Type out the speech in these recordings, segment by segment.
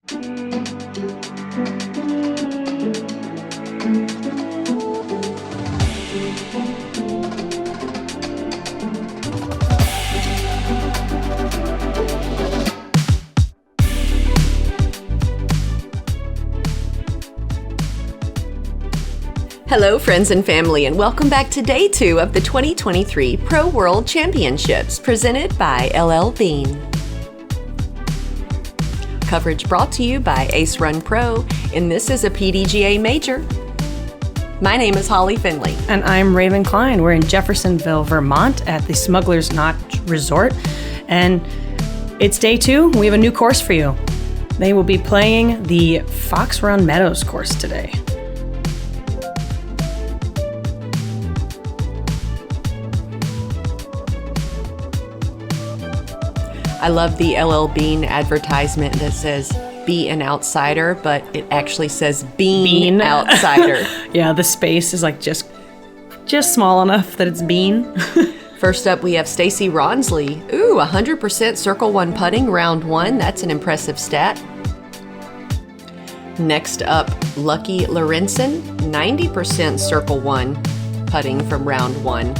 Hello, friends and family, and welcome back to Day 2 of the 2023 Pro World Championships, presented by LL Bean. Coverage brought to you by Ace Run Pro, and this is a PDGA Major. My name is Holly Finley. And I'm Raven Klein. We're in Jeffersonville, Vermont at the Smuggler's Notch Resort, and it's Day 2. We have a new course for you. They will be playing the Fox Run Meadows course today. I love the LL Bean advertisement that says, be an outsider, but it actually says bean. Outsider. Yeah, the space is like just small enough that it's bean. First up, we have Stacie Rawnsley. Ooh, 100% Circle 1 putting, round 1. That's an impressive stat. Next up, Lykke Lorentzen, 90% Circle 1 putting from round 1.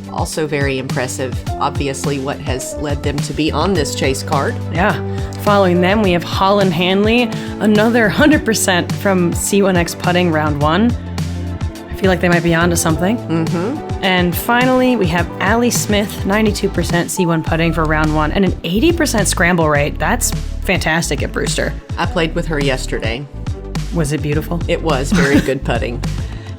Also very impressive, obviously what has led them to be on this chase card. Yeah. Following them, we have Holyn Handley, another 100% from C1X putting round 1. I feel like they might be onto something. Mm-hmm. And finally, we have Allie Smith, 92% C1 putting for round 1, and an 80% scramble rate. That's fantastic at Brewster. I played with her yesterday. Was it beautiful? It was very good putting.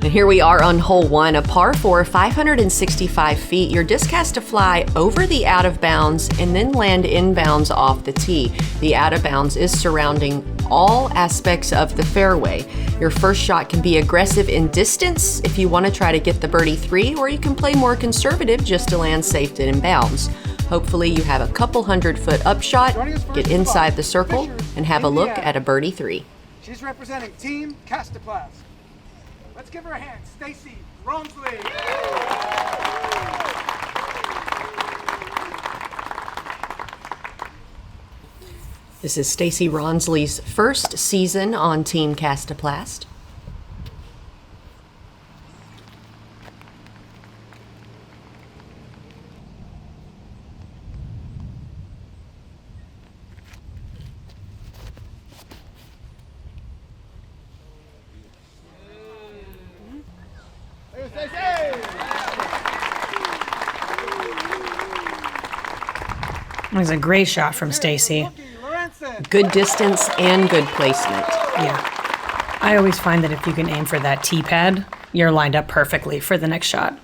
And here we are on hole 1, a par 4, 565 feet. Your disc has to fly over the out of bounds and then land inbounds off the tee. The out of bounds is surrounding all aspects of the fairway. Your first shot can be aggressive in distance if you want to try to get the birdie 3, or you can play more conservative just to land safe and in bounds. Hopefully you have a couple 100-foot upshot, get inside the circle, and have a look at a birdie 3. She's representing Team Castaplas. Let's give her a hand, Stacie Rawnsley. This is Stacie Rawnsley's first season on Team Castaplas. It was a great shot from Stacie. Good distance and good placement. Yeah. I always find that if you can aim for that tee pad, you're lined up perfectly for the next shot.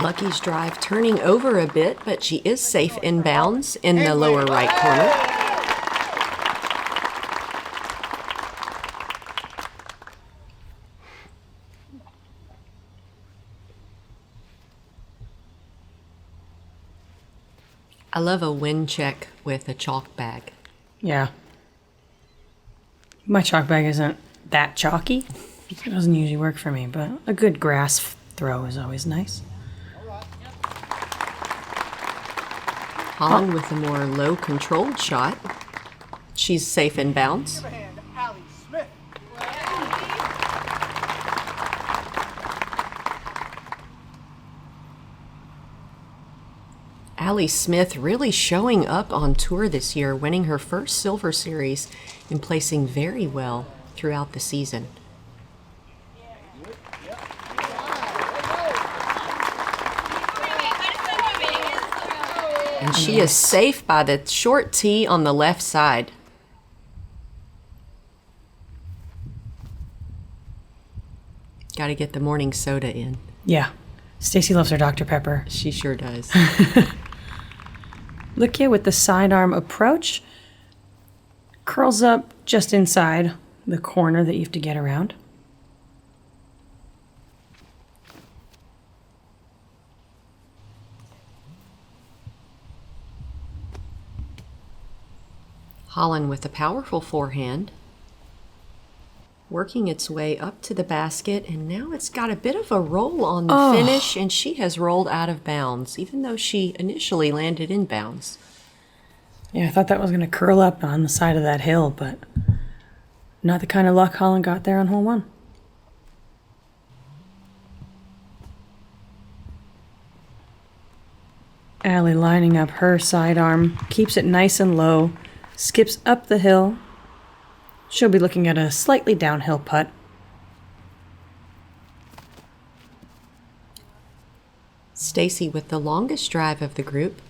Lucky's drive turning over a bit, but she is safe in bounds in the lower right corner. I love a wind check with a chalk bag. Yeah. My chalk bag isn't that chalky. It doesn't usually work for me, but a good grass throw is always nice. Holyn with a more low controlled shot. She's safe in bounds. Give a hand, Allie Smith. Allie Smith really showing up on tour this year, winning her first Silver Series and placing very well throughout the season. And she is safe by the short tee on the left side. Got to get the morning soda in. Yeah. Stacie loves her Dr. Pepper. She sure does. Lykke with the sidearm approach. Curls up just inside the corner that you have to get around. Holyn with a powerful forehand, working its way up to the basket, and now it's got a bit of a roll on the finish, and she has rolled out of bounds, even though she initially landed in bounds. Yeah, I thought that was going to curl up on the side of that hill, but not the kind of luck Holyn got there on hole 1. Allie lining up her sidearm, keeps it nice and low, skips up the hill. She'll be looking at a slightly downhill putt. Stacie with the longest drive of the group.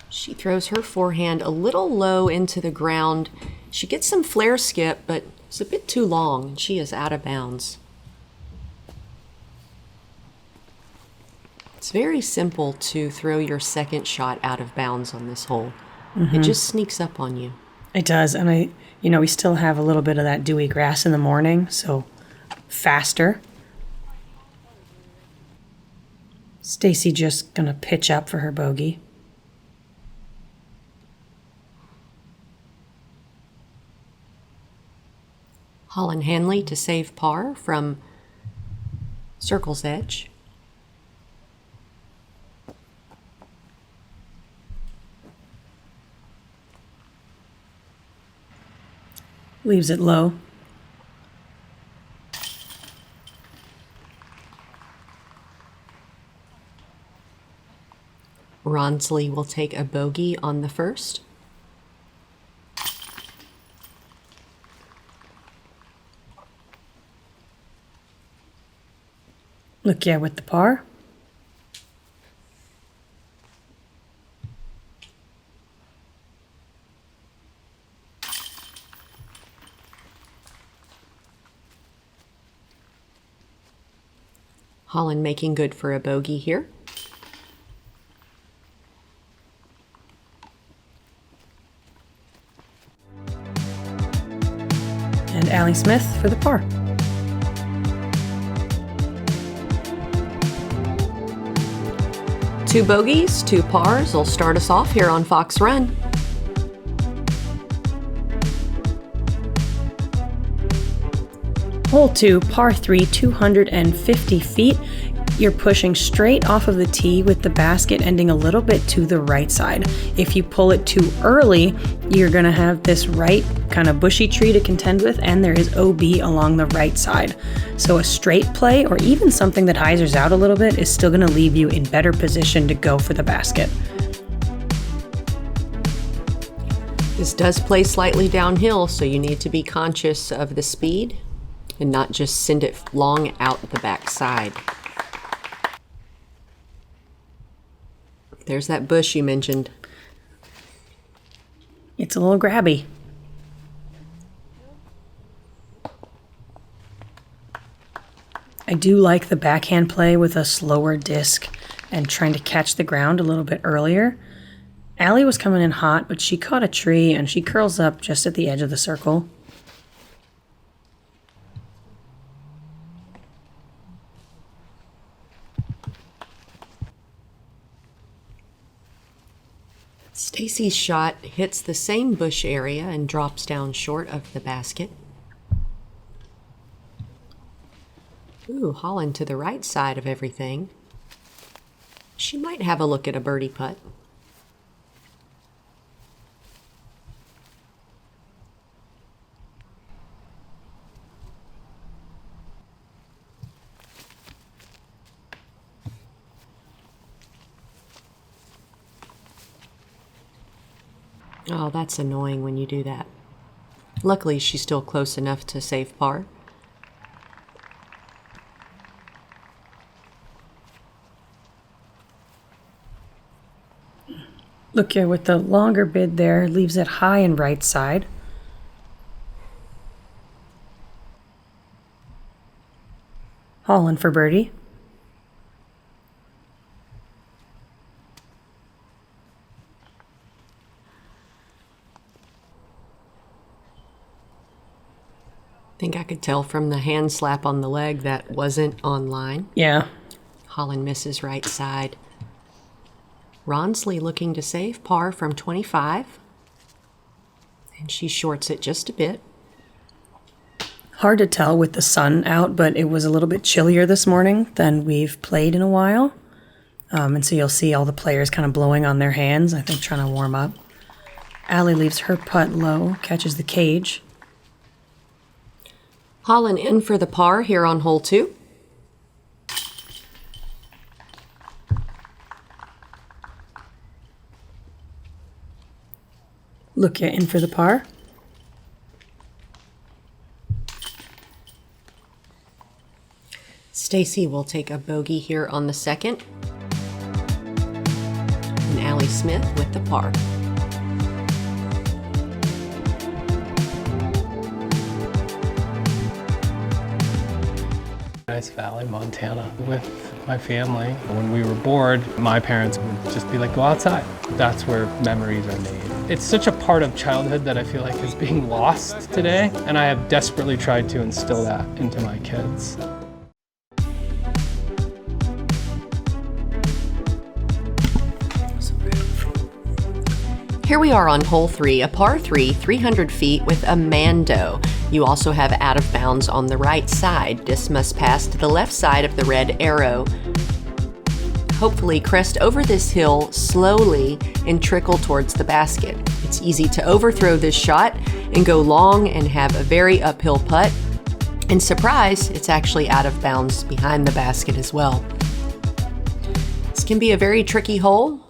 She throws her forehand a little low into the ground. She gets some flare skip, but it's a bit too long, and she is out of bounds. It's very simple to throw your second shot out of bounds on this hole. It just sneaks up on you. It does, and we still have a little bit of that dewy grass in the morning, so faster. Stacie just gonna pitch up for her bogey. Holyn Handley to save par from Circle's Edge. Leaves it low. Rawnsley will take a bogey on the first. Lykke with the par. Holyn making good for a bogey here. And Allie Smith for the par. Two bogeys, two pars will start us off here on Fox Run. Hole 2, par 3, 250 feet. You're pushing straight off of the tee with the basket ending a little bit to the right side. If you pull it too early, you're going to have this right kind of bushy tree to contend with, and there is OB along the right side. So a straight play, or even something that hyzers out a little bit, is still going to leave you in better position to go for the basket. This does play slightly downhill, so you need to be conscious of the speed and not just send it long out the back side. There's that bush you mentioned. It's a little grabby. I do like the backhand play with a slower disc and trying to catch the ground a little bit earlier. Allie was coming in hot, but she caught a tree and she curls up just at the edge of the circle. Stacie's shot hits the same bush area and drops down short of the basket. Ooh, Holyn to the right side of everything. She might have a look at a birdie putt. Oh, that's annoying when you do that. Luckily, she's still close enough to save par. Look here with the longer bid there, leaves it high and right side. Holyn for birdie. I think I could tell from the hand slap on the leg that wasn't online. Yeah. Holyn misses right side. Rawnsley looking to save par from 25. And she shorts it just a bit. Hard to tell with the sun out, but it was a little bit chillier this morning than we've played in a while. And so you'll see all the players kind of blowing on their hands, I think trying to warm up. Allie leaves her putt low, catches the cage. Holyn in for the par here on hole 2. Lykke in for the par. Stacie will take a bogey here on the second. And Allie Smith with the par. Nice Valley, Montana, with my family. When we were bored, my parents would just be like, go outside. That's where memories are made. It's such a part of childhood that I feel like is being lost today, and I have desperately tried to instill that into my kids. Here we are on hole 3, a par 3, 300 feet with a Mando. You also have out of bounds on the right side. This must pass to the left side of the red arrow. Hopefully crest over this hill slowly and trickle towards the basket. It's easy to overthrow this shot and go long and have a very uphill putt. And surprise, it's actually out of bounds behind the basket as well. This can be a very tricky hole.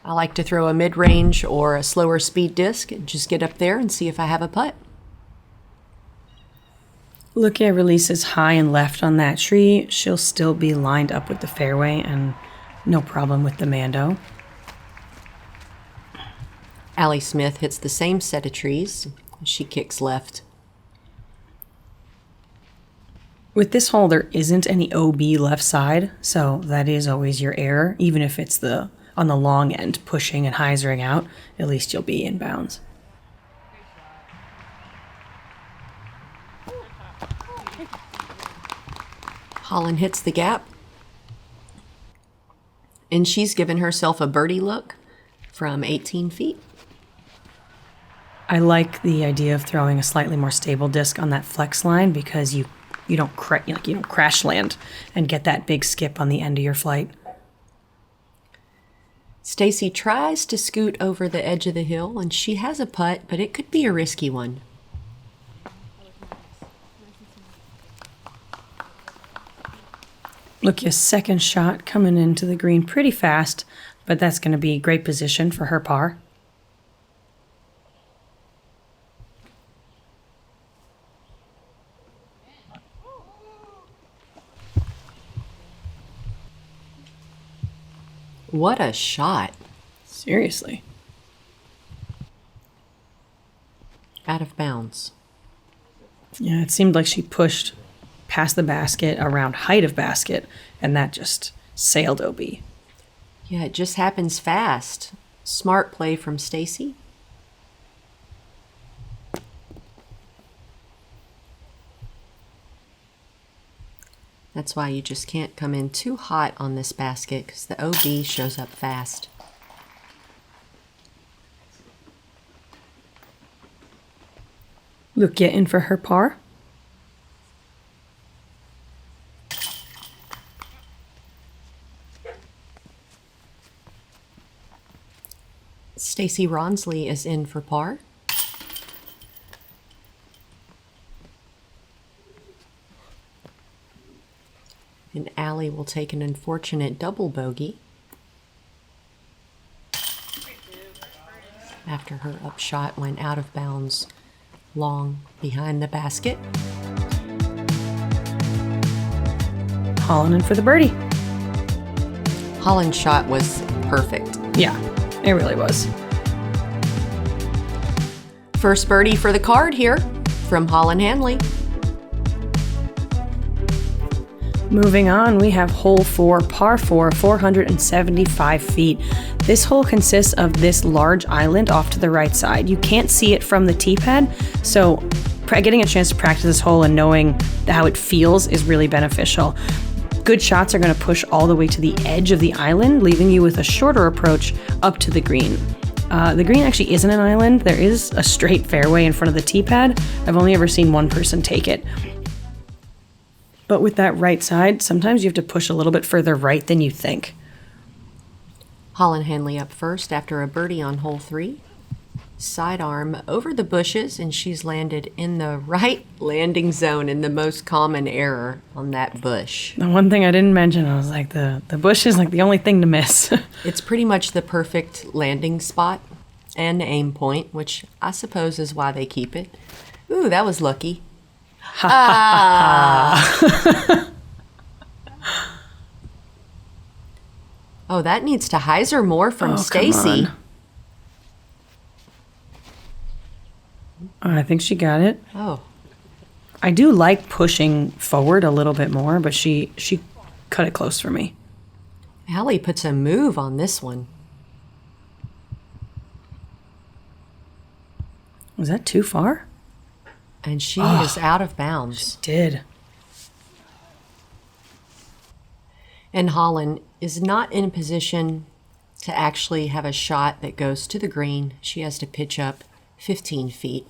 I like to throw a mid-range or a slower speed disc and just get up there and see if I have a putt. Lykke releases high and left on that tree. She'll still be lined up with the fairway and no problem with the Mando. Allie Smith hits the same set of trees. She kicks left. With this hole, there isn't any OB left side, so that is always your error. Even if it's on the long end, pushing and hyzering out, at least you'll be in bounds. Holyn hits the gap. And she's given herself a birdie look from 18 feet. I like the idea of throwing a slightly more stable disc on that flex line because you don't crash land and get that big skip on the end of your flight. Stacie tries to scoot over the edge of the hill, and she has a putt, but it could be a risky one. Lykke's second shot coming into the green pretty fast, but that's going to be great position for her par. What a shot. Seriously. Out of bounds. Yeah, it seemed like she pushed past the basket, around height of basket, and that just sailed OB. Yeah, it just happens fast. Smart play from Stacie. That's why you just can't come in too hot on this basket because the OB shows up fast. Lykke in for her par. Stacie Rawnsley is in for par. And Allie will take an unfortunate double bogey after her upshot went out of bounds long behind the basket. Holyn in for the birdie. Holyn's shot was perfect. Yeah, it really was. First birdie for the card here from Holyn Handley. Moving on, we have hole 4, par 4, 475 feet. This hole consists of this large island off to the right side. You can't see it from the tee pad, so getting a chance to practice this hole and knowing how it feels is really beneficial. Good shots are going to push all the way to the edge of the island, leaving you with a shorter approach up to the green. The green actually isn't an island. There is a straight fairway in front of the tee pad. I've only ever seen one person take it. But with that right side, sometimes you have to push a little bit further right than you think. Holyn Handley up first after a birdie on hole 3. Sidearm over the bushes, and she's landed in the right landing zone in the most common error on that bush. The one thing I didn't mention, I was like, the bush is like the only thing to miss. It's pretty much the perfect landing spot and aim point, which I suppose is why they keep it. Ooh, that was lucky. Oh, that needs to hyzer more from Stacie. I think she got it. Oh. I do like pushing forward a little bit more, but she cut it close for me. Allie puts a move on this one. Was that too far? And she is out of bounds. Did. And Holyn is not in a position to actually have a shot that goes to the green. She has to pitch up 15 feet.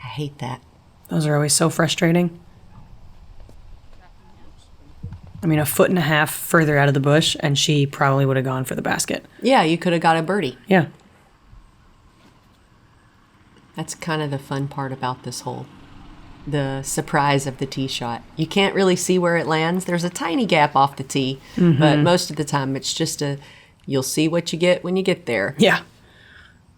I hate that. Those are always so frustrating. I mean, 1.5 feet further out of the bush, and she probably would have gone for the basket. Yeah, you could have got a birdie. Yeah. That's kind of the fun part about this hole. The surprise of the tee shot. You can't really see where it lands. There's a tiny gap off the tee, but most of the time it's just you'll see what you get when you get there. Yeah.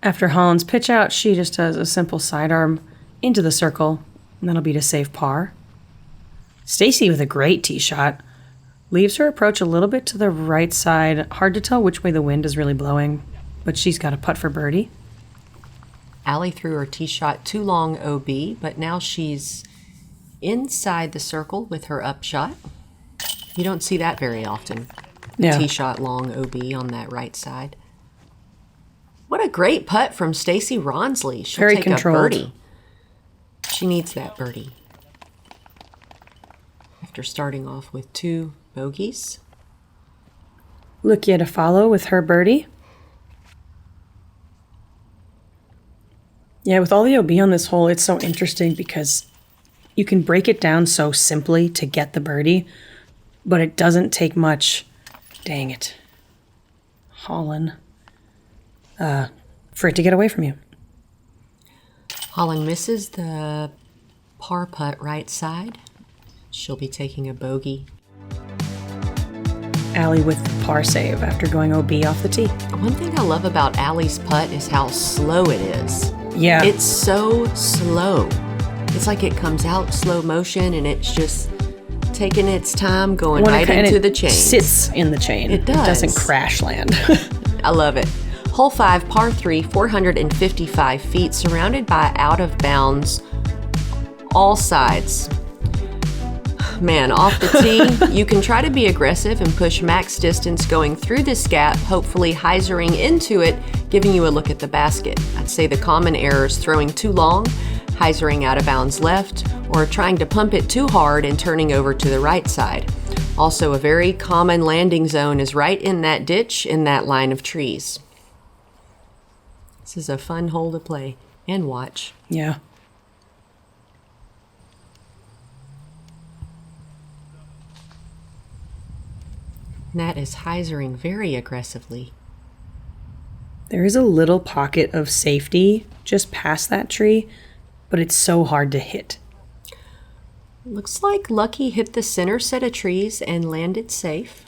After Holyn's pitch out, she just does a simple sidearm into the circle, and that'll be to save par. Stacie with a great tee shot. Leaves her approach a little bit to the right side. Hard to tell which way the wind is really blowing, but she's got a putt for birdie. Allie threw her tee shot too long OB, but now she's inside the circle with her up shot. You don't see that very often. Yeah. Tee shot long OB on that right side. What a great putt from Stacie Rawnsley. She'll Very take controlled. a birdie. She needs that birdie. After starting off with 2 bogeys. Lykke to follow with her birdie. Yeah, with all the OB on this hole, it's so interesting because you can break it down so simply to get the birdie, but it doesn't take much. Dang it. Holyn. For it to get away from you. Holyn misses the par putt right side. She'll be taking a bogey. Allie with the par save after going OB off the tee. One thing I love about Allie's putt is how slow it is. Yeah. It's so slow. It's like it comes out slow motion and it's just taking its time going right into the chain. It sits in the chain. It does. It doesn't crash land. I love it. Hole 5, par 3, 455 feet, surrounded by out of bounds all sides. Man, off the tee, you can try to be aggressive and push max distance going through this gap, hopefully hyzering into it, giving you a look at the basket. I'd say the common error is throwing too long, hyzering out of bounds left, or trying to pump it too hard and turning over to the right side. Also, a very common landing zone is right in that ditch in that line of trees. This is a fun hole to play and watch. Yeah. Nat is hyzering very aggressively. There is a little pocket of safety just past that tree, but it's so hard to hit. Looks like Lykke hit the center set of trees and landed safe.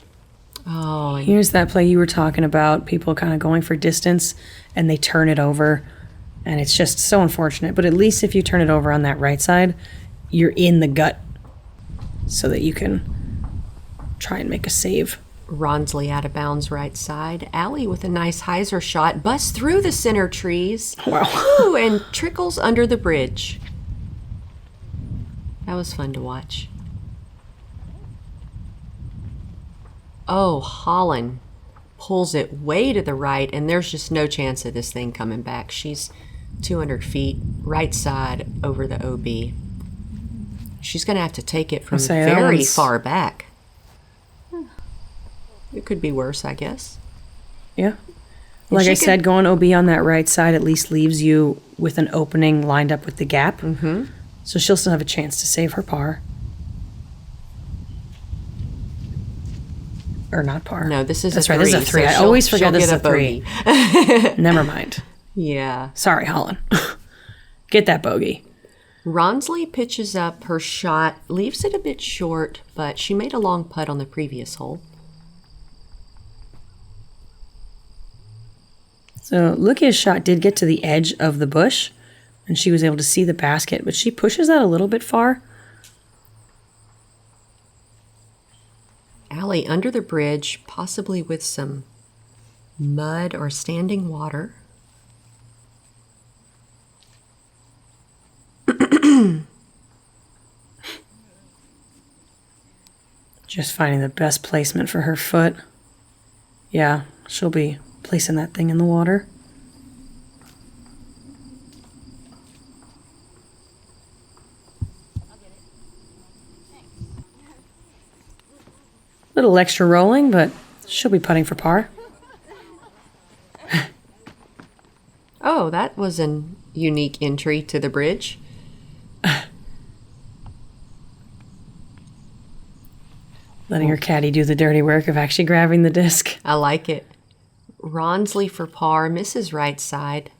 Oh, and Here's that play you were talking about, people kind of going for distance and they turn it over, and it's just so unfortunate. But at least if you turn it over on that right side, you're in the gut so that you can try and make a save. Rawnsley out of bounds right side. Allie with a nice hyzer shot busts through the center trees. Wow. Ooh, and trickles under the bridge. That was fun to watch. Oh, Holyn pulls it way to the right, and there's just no chance of this thing coming back. She's 200 feet right side over the OB. She's going to have to take it from very far back. It could be worse, I guess. Yeah. Like I said, going OB on that right side at least leaves you with an opening lined up with the gap. Mm-hmm. So she'll still have a chance to save her par. Or not par. No, this is That's a 3. right, this is a 3. So I always forget she'll this is get a 3. Never mind. Yeah. Sorry, Holyn. Get that bogey. Rawnsley pitches up her shot, leaves it a bit short, but she made a long putt on the previous hole. So Lykke's shot did get to the edge of the bush, and she was able to see the basket, but she pushes that a little bit far. Allie under the bridge, possibly with some mud or standing water. Just finding the best placement for her foot. Yeah, she'll be placing that thing in the water. Little extra rolling, but she'll be putting for par. Oh, that was a unique entry to the bridge. Letting her caddy do the dirty work of actually grabbing the disc. I like it. Rawnsley for par, misses right side.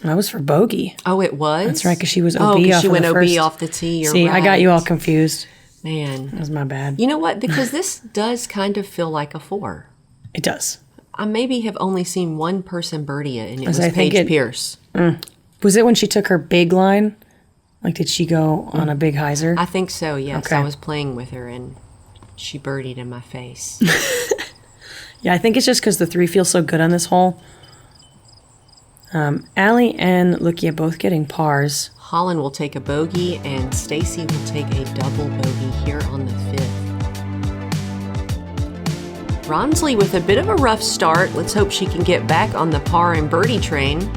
That was for bogey. Oh, it was? That's right, because she was OB Oh, 'cause off she of went the OB first. off the tee. You're See, right. I got you all confused. Man. That was my bad. You know what? Because this does kind of feel like a 4. It does. I maybe have only seen one person birdie it, and it As was I think Paige Pierce. Was it when she took her big line? Like, did she go on a big hyzer? I think so, yes. Okay. I was playing with her, and she birdied in my face. Yeah, I think it's just because the 3 feels so good on this hole. Allie and Lykke both getting pars. Holyn will take a bogey, and Stacie will take a double bogey here on the 5th. Rawnsley with a bit of a rough start. Let's hope she can get back on the par and birdie train.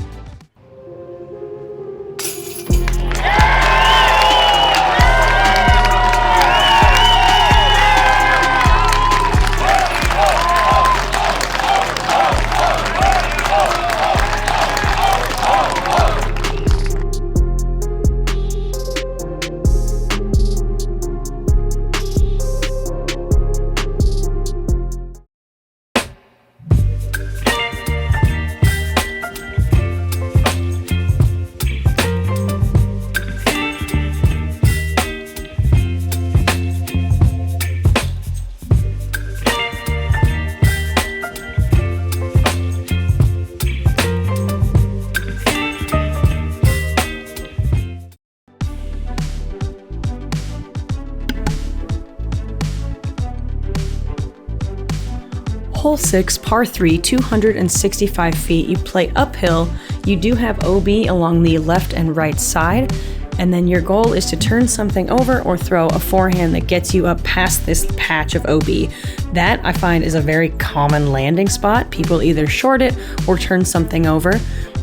Hole 6, par 3, 265 feet. You play uphill. You do have OB along the left and right side. And then your goal is to turn something over or throw a forehand that gets you up past this patch of OB. That, I find, is a very common landing spot. People either short it or turn something over,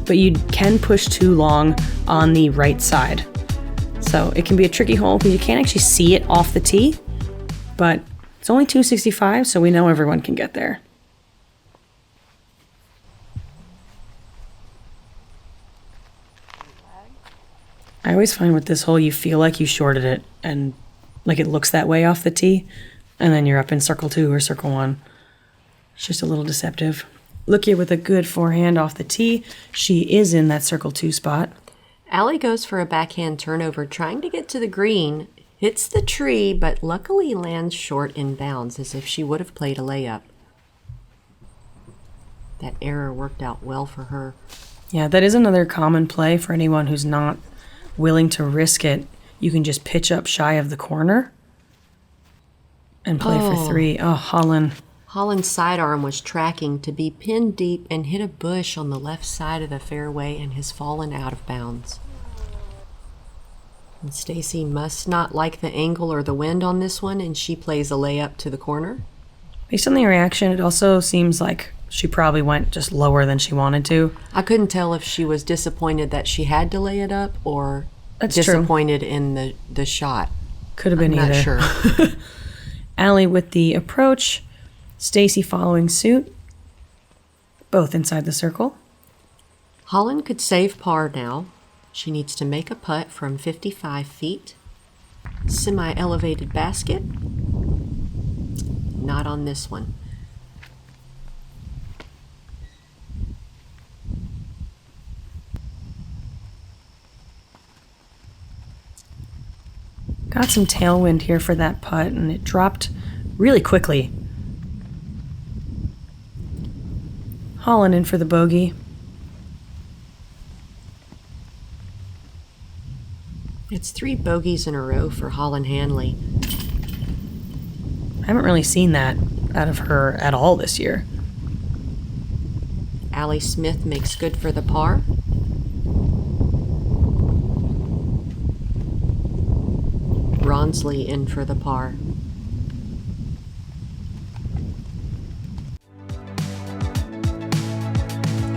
but you can push too long on the right side. So it can be a tricky hole because you can't actually see it off the tee, but it's only 265, so we know everyone can get there. I always find with this hole, you feel like you shorted it and like it looks that way off the tee, and then you're up in circle 2 or circle 1. It's just a little deceptive. Lykke with a good forehand off the tee. She is in that circle 2 spot. Allie goes for a backhand turnover, trying to get to the green. Hits the tree, but luckily lands short in bounds, as if she would have played a layup. That error worked out well for her. Yeah, that is another common play for anyone who's not willing to risk it. You can just pitch up shy of the corner and play for 3. Oh, Holyn. Holyn's sidearm was tracking to be pinned deep and hit a bush on the left side of the fairway and has fallen out of bounds. And Stacie must not like the angle or the wind on this one, and she plays a layup to the corner. Based on the reaction, it also seems like she probably went just lower than she wanted to. I couldn't tell if she was disappointed that she had to lay it up or That's disappointed in the shot. Could have been I'm either. not sure. Allie with the approach. Stacie following suit. both inside the circle. Holyn could save par now. She needs to make a putt from 55 feet. Semi-elevated basket. Not on this one. Got some tailwind here for that putt, and it dropped really quickly. Holyn in for the bogey. It's 3 bogeys in a row for Holyn Handley. I haven't really seen that out of her at all this year. Allie Smith makes good for the par. Rawnsley in for the par.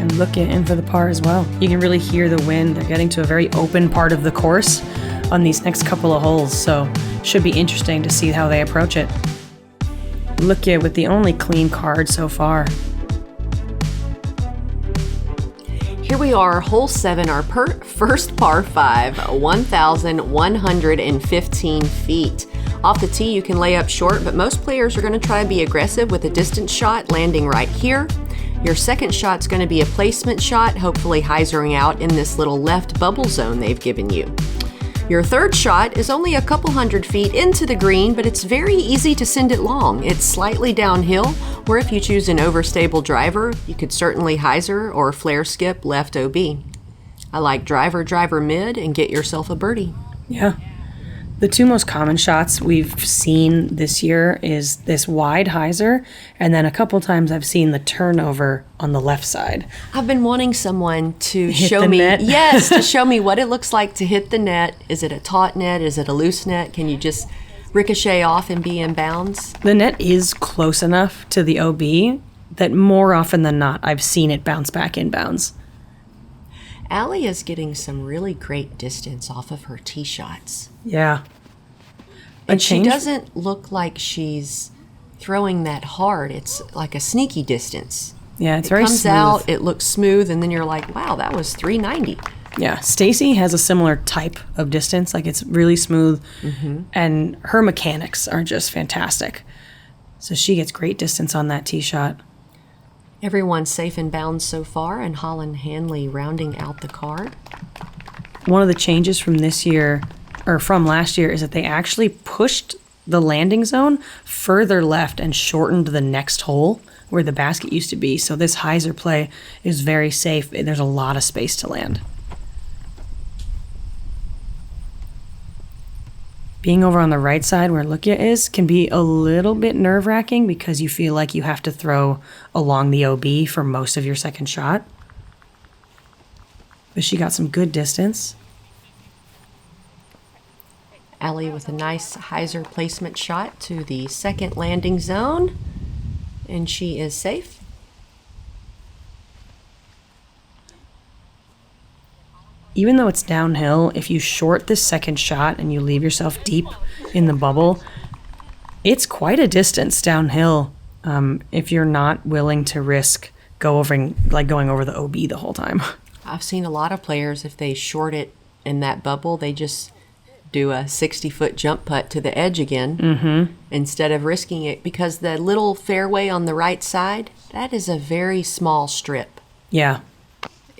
And Lykke in for the par as well. You can really hear the wind. They're getting to a very open part of the course on these next couple of holes, so should be interesting to see how they approach it. Lykke with the only clean card so far. Here we are, hole 7, our first par 5, 1,115 feet. Off the tee, you can lay up short, but most players are going to try to be aggressive with a distance shot landing right here. Your second shot's going to be a placement shot, hopefully hyzering out in this little left bubble zone they've given you. Your third shot is only a couple hundred feet into the green, but it's very easy to send it long. It's slightly downhill, where if you choose an overstable driver, you could certainly hyzer or flare skip left OB. I like driver mid and get yourself a birdie. Yeah. The 2 most common shots we've seen this year is this wide hyzer, and then a couple times I've seen the turnover on the left side. I've been wanting someone to Hit show the me, net? yes, to show me what it looks like to hit the net. Is it a taut net? Is it a loose net? Can you just ricochet off and be in bounds? The net is close enough to the OB that more often than not I've seen it bounce back in bounds. Allie is getting some really great distance off of her tee shots. Yeah. And she doesn't look like she's throwing that hard. It's like a sneaky distance. Yeah, it's it very comes smooth. out, it looks smooth, and then you're like, wow, that was 390. Yeah, Stacie has a similar type of distance. Like, it's really smooth, and her mechanics are just fantastic. So she gets great distance on that tee shot. Everyone's safe in bounds so far, and Holyn Handley rounding out the card. One of the changes from this year, or from last year, is that they actually pushed the landing zone further left and shortened the next hole where the basket used to be. So this hyzer play is very safe. There's a lot of space to land. Being over on the right side where Lykke is can be a little bit nerve-wracking because you feel like you have to throw along the OB for most of your second shot. But she got some good distance. Allie with a nice hyzer placement shot to the second landing zone, and she is safe. Even though it's downhill, if you short this second shot and you leave yourself deep in the bubble, it's quite a distance downhill if you're not willing to risk going over the OB the whole time. I've seen a lot of players, if they short it in that bubble, they just do a 60-foot jump putt to the edge again instead of risking it, because the little fairway on the right side, that is a very small strip. Yeah.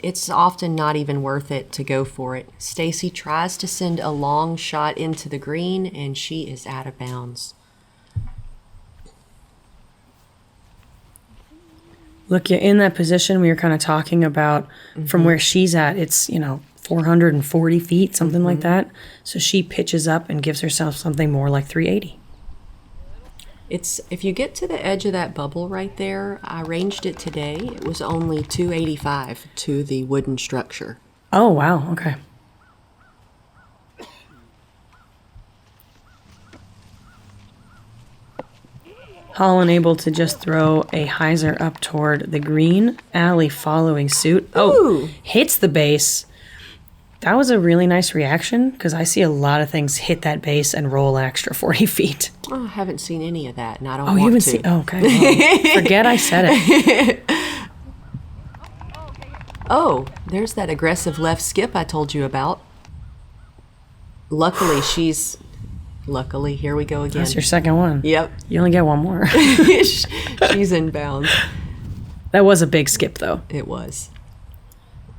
It's often not even worth it to go for it. Stacie tries to send a long shot into the green, and she is out of bounds. Look, you're in that position we were kind of talking about from where she's at. It's, 440 feet, something like that. So she pitches up and gives herself something more like 380. If you get to the edge of that bubble right there, I ranged it today. It was only 285 to the wooden structure. Oh, wow. Okay. Holyn able to just throw a hyzer up toward the green. Allie following suit. Oh, hits the base. That was a really nice reaction because I see a lot of things hit that base and roll an extra 40 feet. Oh, I haven't seen any of that, and I don't Oh, want you haven't to. seen? Oh, okay. Well, forget I said it. Oh, there's that aggressive left skip I told you about. Luckily, Luckily, here we go again. That's your second one. Yep. You only get one more. She's in bounds. That was a big skip, though. It was.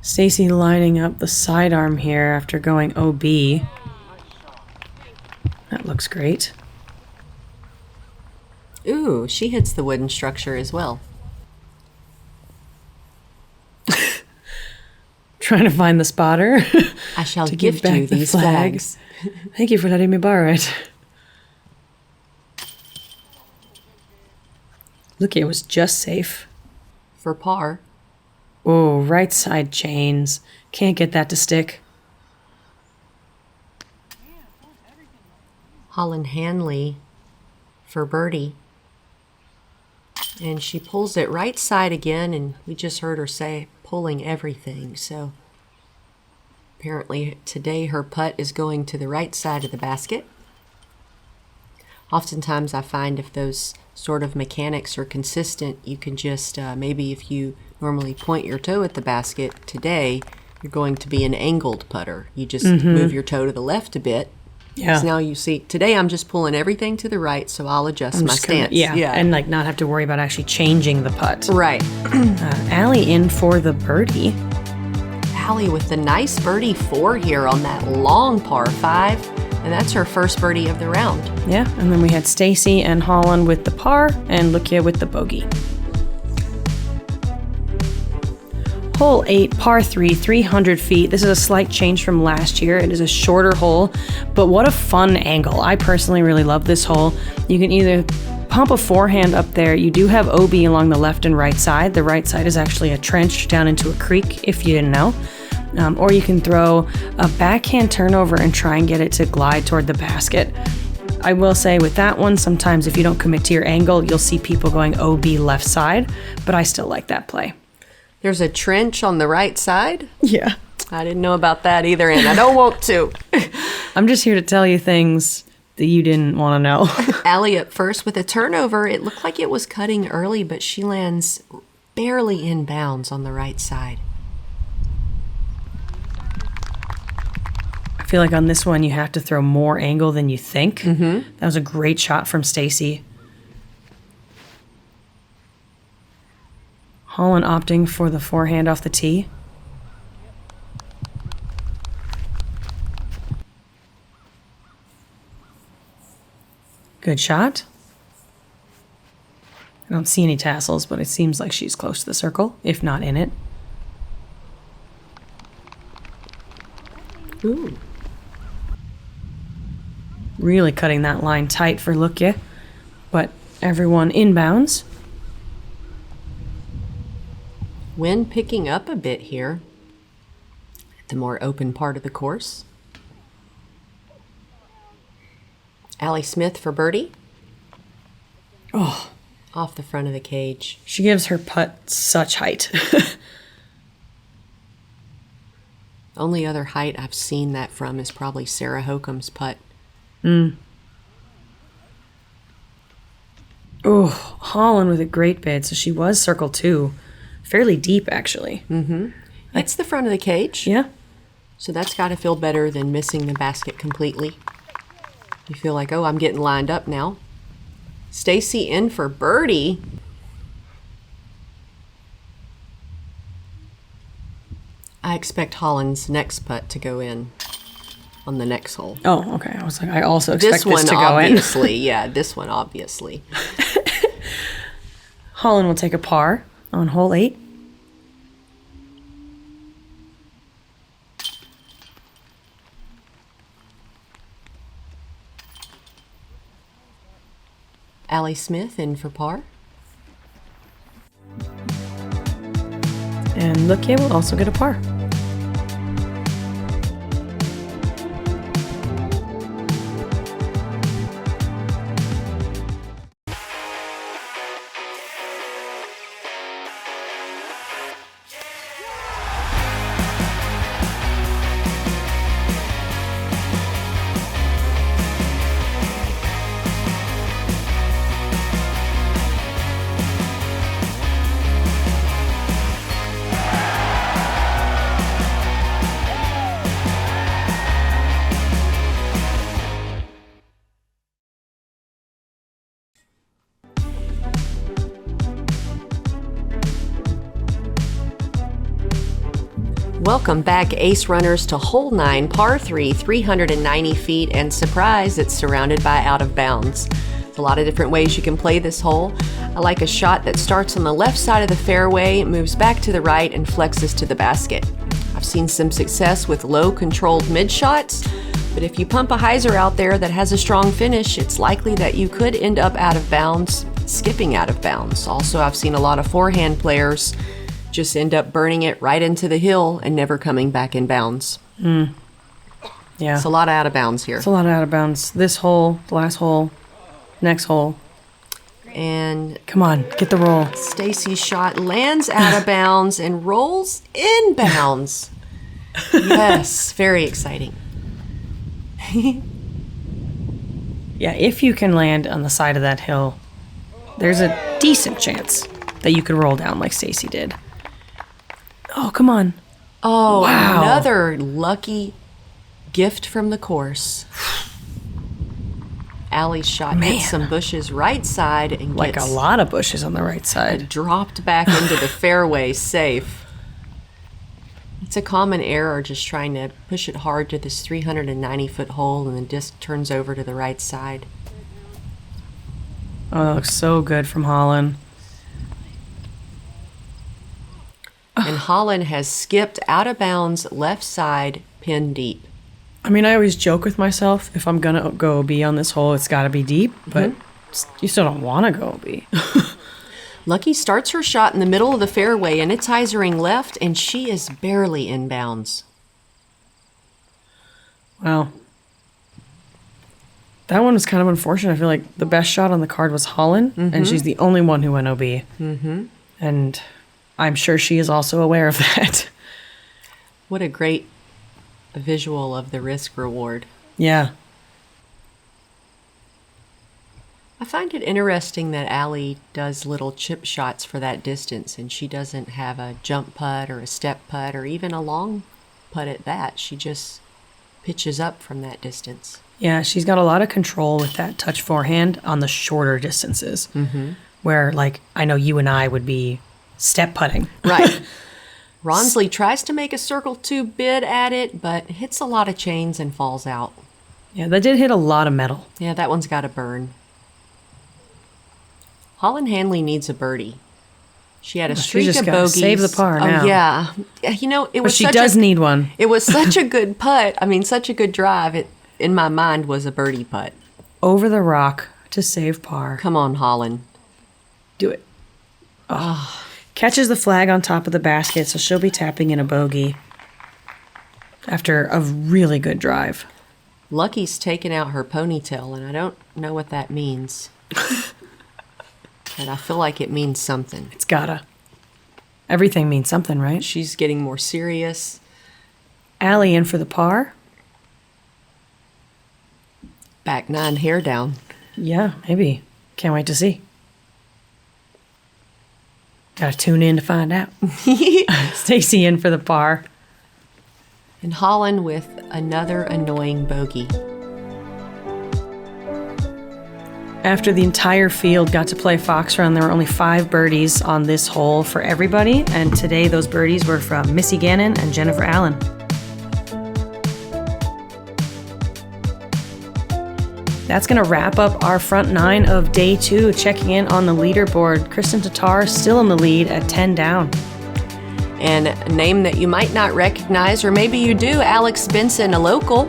Stacie lining up the sidearm here after going OB. That looks great. Ooh, she hits the wooden structure as well. Trying to find the spotter. I shall to give gift back you the these flag. flags. Thank you for letting me borrow it. Look, it was just safe. For par. Oh, right side chains. Can't get that to stick. Holyn Handley for birdie. And she pulls it right side again, and we just heard her say pulling everything. So apparently today her putt is going to the right side of the basket. Oftentimes I find if those sort of mechanics are consistent, you can just, maybe if you normally point your toe at the basket, today you're going to be an angled putter. You just move your toe to the left a bit. Yeah. So now you see, today I'm just pulling everything to the right, so I'll adjust my stance. Yeah, and like not have to worry about actually changing the putt. Right. Allie in for the birdie. Allie with the nice birdie 4 here on that long par 5, and that's her first birdie of the round. Yeah, and then we had Stacie and Holyn with the par and Lykke with the bogey. Hole 8, par 3, 300 feet. This is a slight change from last year. It is a shorter hole, but what a fun angle. I personally really love this hole. You can either pump a forehand up there. You do have OB along the left and right side. The right side is actually a trench down into a creek, if you didn't know. Or you can throw a backhand turnover and try and get it to glide toward the basket. I will say with that one, sometimes if you don't commit to your angle, you'll see people going OB left side, but I still like that play. There's a trench on the right side? Yeah. I didn't know about that either, and I don't want to. I'm just here to tell you things that you didn't want to know. Allie up first with a turnover. It looked like it was cutting early, but she lands barely in bounds on the right side. I feel like on this one you have to throw more angle than you think. That was a great shot from Stacie. Holyn opting for the forehand off the tee. Good shot. I don't see any tassels, but it seems like she's close to the circle, if not in it. Ooh. Really cutting that line tight for Lykke, but everyone inbounds. Wind picking up a bit here at the more open part of the course. Allie Smith for birdie. Oh, Off the front of the cage. she gives her putt such height. Only other height I've seen that from is probably Sarah Hokum's putt. Oh, Holyn with a great bid, so she was circle 2. Fairly deep, actually. It's the front of the cage. Yeah. So that's got to feel better than missing the basket completely. You feel like, oh, I'm getting lined up now. Stacie in for birdie. I expect Holland's next putt to go in on the next hole. Oh, okay. I was like, I also expect This this, one to go obviously, yeah, this one obviously. in. Holyn will take a par on hole 8. Allie Smith in for par. And Lykke will also get a par. Welcome back, Ace Runners, to hole 9, par 3, 390 feet, and surprise, it's surrounded by out of bounds. There's a lot of different ways you can play this hole. I like a shot that starts on the left side of the fairway, moves back to the right, and flexes to the basket. I've seen some success with low controlled mid shots, but if you pump a hyzer out there that has a strong finish, it's likely that you could end up out of bounds, skipping out of bounds. Also, I've seen a lot of forehand players just end up burning it right into the hill and never coming back in bounds. Yeah. It's a lot of out of bounds here. It's a lot of out of bounds. This hole, the last hole, next hole. And Come on, get the roll. Stacie's shot lands out of bounds and rolls in bounds. Yes, very exciting. Yeah, if you can land on the side of that hill, there's a decent chance that you could roll down like Stacie did. Oh, come on. Oh, Wow. Another lucky gift from the course. Allie's shot hits some bushes right side and Like gets a lot of bushes on the right side. dropped back into the fairway safe. It's a common error just trying to push it hard to this 390-foot hole and the disc turns over to the right side. Oh, that looks so good from Holyn. And Holyn has skipped out of bounds left side, pin deep. I mean, I always joke with myself, if I'm going to go OB on this hole, it's got to be deep, but you still don't want to go OB. Lucky starts her shot in the middle of the fairway and it's hyzering left and she is barely in bounds. Wow. That one was kind of unfortunate. I feel like the best shot on the card was Holyn, and she's the only one who went OB. Mm-hmm. And I'm sure she is also aware of that. What a great visual of the risk reward. Yeah. I find it interesting that Allie does little chip shots for that distance and she doesn't have a jump putt or a step putt or even a long putt at that. She just pitches up from that distance. Yeah, she's got a lot of control with that touch forehand on the shorter distances. Mm-hmm. Where, like, I know you and I would be step putting. Right. Rawnsley tries to make a circle 2 bid at it, but hits a lot of chains and falls out. Yeah, that did hit a lot of metal. Yeah, that one's got to burn. Holyn Handley needs a birdie. She had a streak just of gotta bogeys. save the par now. Oh, yeah. You know, it But was she such does a, need one. It was such a good putt. I mean, such a good drive. It, in my mind, was a birdie putt. Over the rock to save par. Come on, Holyn. Do it. Oh. Catches the flag on top of the basket, so she'll be tapping in a bogey after a really good drive. Lucky's taken out her ponytail, and I don't know what that means. But I feel like it means something. It's gotta. Everything means something, right? She's getting more serious. Allie in for the par. Back 9, hair down. Yeah, maybe. Can't wait to see. Gotta tune in to find out. Stacie in for the par. And Holyn with another annoying bogey. After the entire field got to play Fox Run, there were only 5 birdies on this hole for everybody, and today those birdies were from Missy Gannon and Jennifer Allen. That's going to wrap up our front 9 of day 2. Checking in on the leaderboard, Kristen Tatar still in the lead at 10 down. And a name that you might not recognize, or maybe you do, Alex Benson, a local,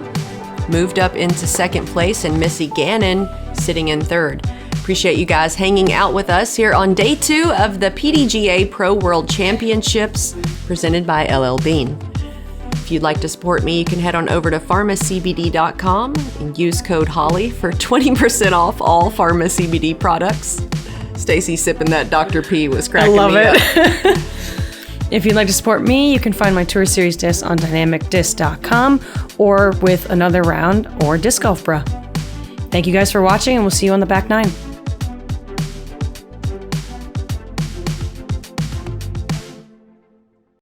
moved up into 2nd place, and Missy Gannon sitting in 3rd. Appreciate you guys hanging out with us here on day 2 of the PDGA Pro World Championships presented by LL Bean. If you'd like to support me, you can head on over to pharmacbd.com and use code HOLLY for 20% off all Pharma CBD products. Stacie sipping that Dr. P was cracking me up. I love it. If you'd like to support me, you can find my Tour Series discs on dynamicdisc.com or with Another Round or Disc Golf Bra. Thank you guys for watching, and we'll see you on the back 9.